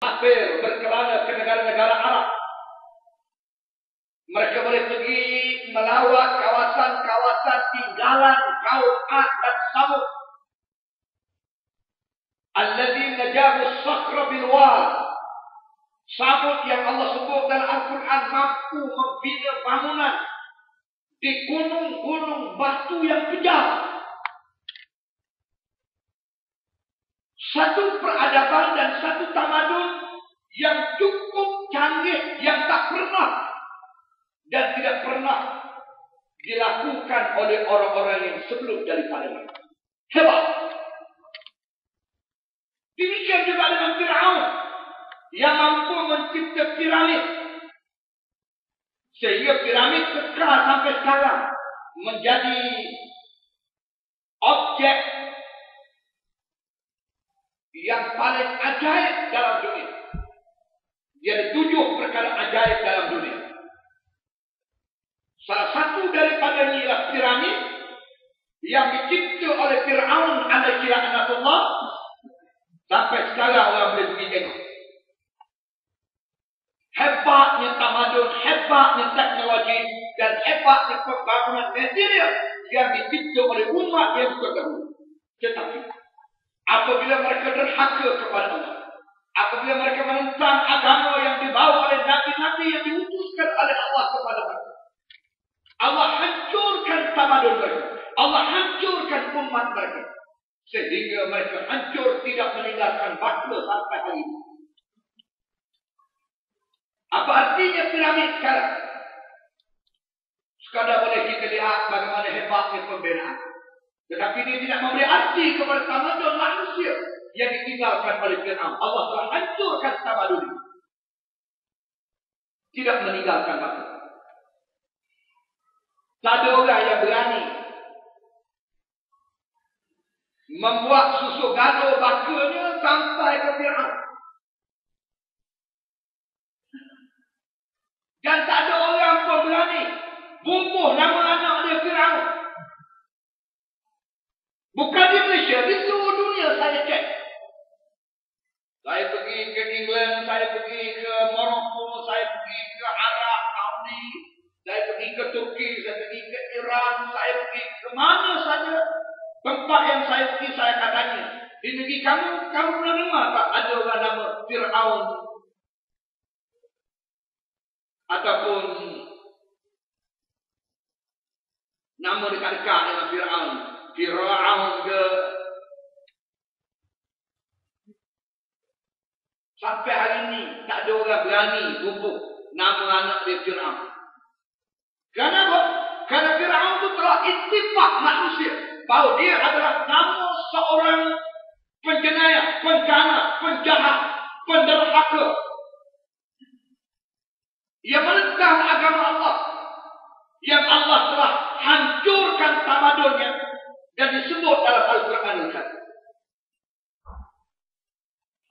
kafir berkelana ke negara-negara Arab. Mereka boleh pergi melawat kawasan-kawasan tinggalan kaum Ad dan Samud. Alladzina jabu as-sakhra bil wad. Samud yang Allah sebut dalam Al-Quran mampu membina bangunan di gunung-gunung batu yang kejam. Satu peradaban dan satu tamadun yang cukup canggih, yang tak pernah dan tidak pernah dilakukan oleh orang-orang yang sebelum daripada mereka. Hebat. Demikian juga dengan Fir'aun yang mampu mencipta piramid. Sehingga piramid kekal sampai sekarang menjadi objek yang paling ajaib dalam dunia. Dia ada 7 perkara ajaib dalam dunia. Salah satu daripada ialah piramid yang dicipta oleh Fir'aun alaihi laknatullah. Sampai sekarang orang boleh pergi tengok. Hebatnya tamadun, hebatnya teknologi dan hebatnya pembangunan material yang dicipta oleh umat yang terdahulu. Tetapi apabila mereka derhaka kepada Allah, apabila mereka menentang agama yang dibawa oleh nabi-nabi yang diutuskan oleh Allah kepada mereka, Allah hancurkan tamadun mereka, Allah hancurkan umat mereka, sehingga mereka hancur tidak meninggalkan bangsa sampai hari ini. Apa artinya piramid sekarang? Sekadar boleh kita lihat bagaimana hebatnya pembinaan. Tetapi dia tidak memberi arti kepada tamadun manusia yang ditinggalkan oleh Fir'aun. Allah telah hancurkan tamadun ini. Tidak meninggalkan bangsa. Tak ada orang yang berani membuat susu gaduh bakanya sampai ke Fir'aun. Dan tak ada orang pun berani bubuh nama anak dia Fir'aun. Bukan di Malaysia, di seluruh dunia saya cek. Saya pergi ke England, saya pergi ke Morocco, saya pergi ke Arab Saudi, saya pergi ke Turki, saya pergi ke Iran, saya pergi ke mana saja tempat yang saya pergi, saya katanya, di negeri kamu pernah dengar tak ada orang nama Fir'aun? Ataupun nama dekat-dekat dengan Fir'aun. Fir'aun ke. Sampai hari ini tak ada orang berani bubuh nama anak dia Fir'aun. Kenapa? Kerana Fir'aun itu telah ittifaq manusia bahawa dia adalah nama seorang penjenayah, pencana, penjahat, penderhaka yang menentang agama Allah, yang Allah telah hancurkan tamadunnya dan disebut dalam Al-Quran Al-Karim.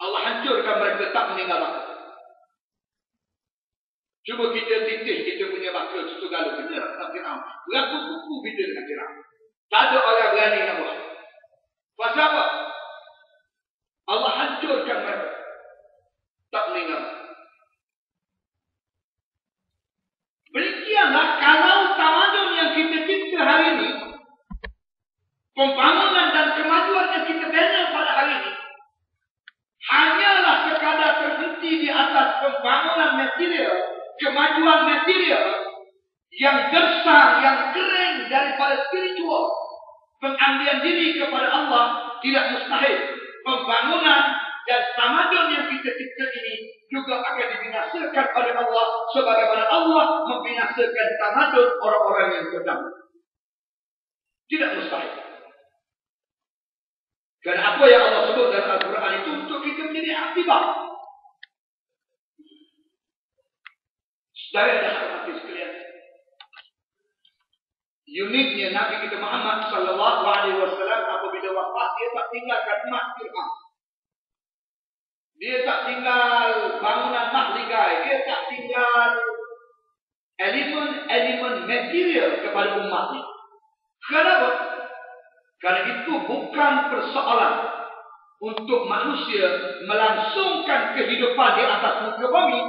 Allah hancurkan mereka, tak meninggalkan. Cuba kita titih kita punya bakal susu galuh. Kita nak Fir'aun. Berapa buku kita dengan Fir'aun. Tak ada orang berani nak buat. Pasal apa? Allah hancurkan mereka, tak meninggalkan. Demikianlah kalau tamadun yang kita cipta hari ini, pembangunan dan kemajuan yang kita bina pada hari ini, hanyalah sekadar terhenti di atas pembangunan material, kemajuan material yang gersang, yang kering daripada spiritual, pengambilan diri kepada Allah, tidak mustahil. Pembangunan dan tamadun yang kita cipta ini juga akan dibinasakan oleh Allah sebagaimana Allah membinasakan tamadun orang-orang yang terdahulu. Tidak mustahil. Kerana apa yang Allah sebut dalam Al-Quran itu untuk kita menjadi aktibat. Saudara dan hati sekalian, uniknya Nabi kita Muhammad sallallahu alaihi wasallam apabila wafat, dia tak tinggalkan emas Fir'aun. Dia tak tinggal bangunan mahligai, dia tak tinggal elemen material kepada umatnya. Kenapa? Kerana itu bukan persoalan untuk manusia melangsungkan kehidupan di atas muka bumi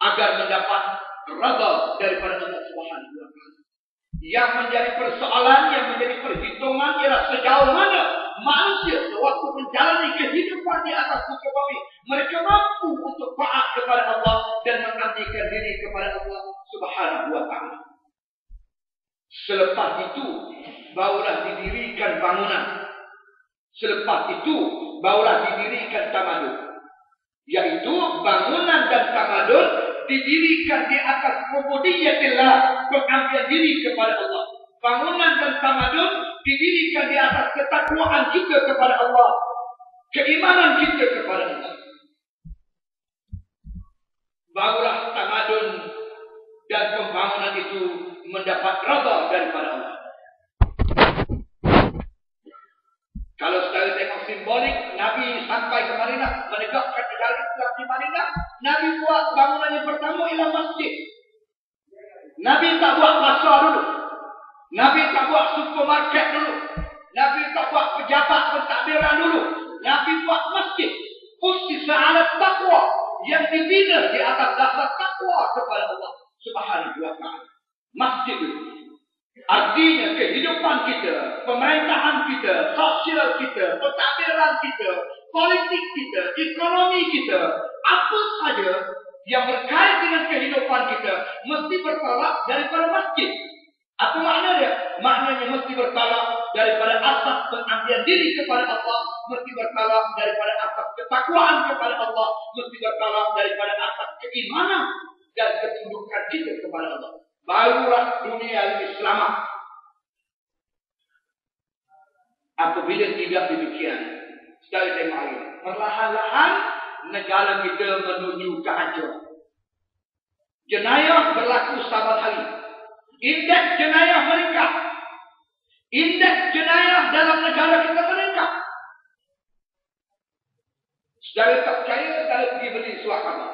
agar mendapat redha daripada Allah Subhanahu wa taala. Yang menjadi persoalan, yang menjadi perhitungan ialah sejauh mana manusia sewaktu menjalani kehidupan di atas muka bumi mereka mampu untuk taat kepada Allah dan mengabdikan diri kepada Allah Subhanahu wa taala. Selepas itu barulah didirikan bangunan. Selepas itu barulah didirikan tamadun. Yaitu bangunan dan tamadun didirikan di atas ubudiyatillah, pengabdian diri kepada Allah. Bangunan dan tamadun didirikan di atas ketakwaan kita kepada Allah, keimanan kita kepada Allah. Barulah tamadun dan pembangunan itu mendapat redha daripada Allah. Kalau saudara tengok simbolik, Nabi sampai ke Madinah, menegakkan negara Islam di Madinah, Nabi buat bangunan yang pertama ialah masjid. Nabi tak buat pasar dulu. Nabi tak buat supermarket dulu. Nabi tak buat pejabat pentadbiran dulu. Nabi buat masjid. Ussisa ala taqwa, yang dibina di atas dasar takwa kepada Allah Subhanahu wa taala. Masjid itu artinya kehidupan kita, pemerintahan kita, sosial kita, pentadbiran kita, politik kita, ekonomi kita, apa saja yang berkait dengan kehidupan kita mesti bertolak daripada masjid. Apa makna dia? Maknanya mesti bertolak daripada asas pengabdian diri kepada Allah, mesti bertolak daripada asas ketakwaan kepada Allah, mesti bertolak daripada asas keimanan dan ketundukan kita kepada Allah. Barulah dunia ini selamat. Apabila tidak demikian, sekali tengok ini, perlahan-lahan negara kita menuju kehancuran. Jenayah berlaku saban hari. Indeks jenayah meningkat. Indeks jenayah dalam negara kita meningkat. Saudara tak percaya, saudara pergi beli surat khabar.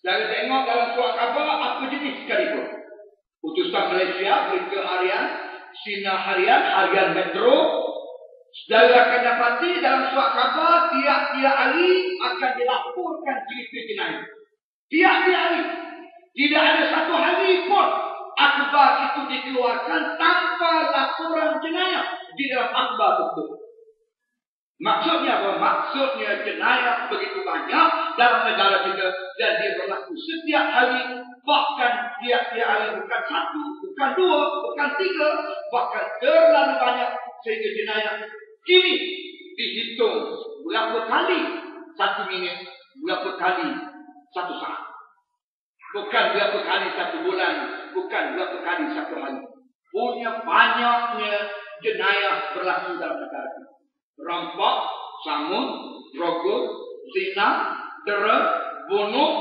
Saudara tengok dalam surat khabar apa jenis sekalipun. Utusan Malaysia, Berita Harian, Sinar Harian, Harian Metro. Saudara akan dapati dalam surat khabar tiap-tiap hari akan dilaporkan cerita jenayah. Tiap-tiap hari. Tidak ada satu hari pun akhbar itu dikeluarkan tanpa laporan jenayah di dalam akhbar tersebut. Maksudnya apa? Maksudnya jenayah begitu banyak dalam negara kita dan dia berlaku setiap hari, bahkan tiap-tiap hari, bukan satu, bukan dua, bukan tiga, bahkan terlalu banyak sehingga jenayah kini dihitung berapa kali satu minit, berapa kali satu saat. Bukan berapa kali satu bulan, bukan berapa kali satu hari. Punya banyaknya jenayah berlaku dalam negara kita. Rampak, samun, rogol, zina, dera, bunuh,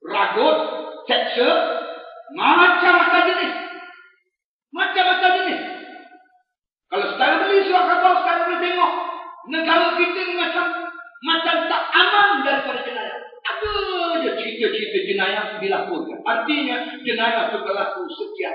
ragut, seksa, macam-macam jenis. Macam-macam jenis. Kalau saudara beli surat khabar, saudara boleh tengok negara kita ni macam tak aman daripada jenayah. Ada je cerita-cerita jenayah dilaporkan. Artinya jenayah itu berlaku setiap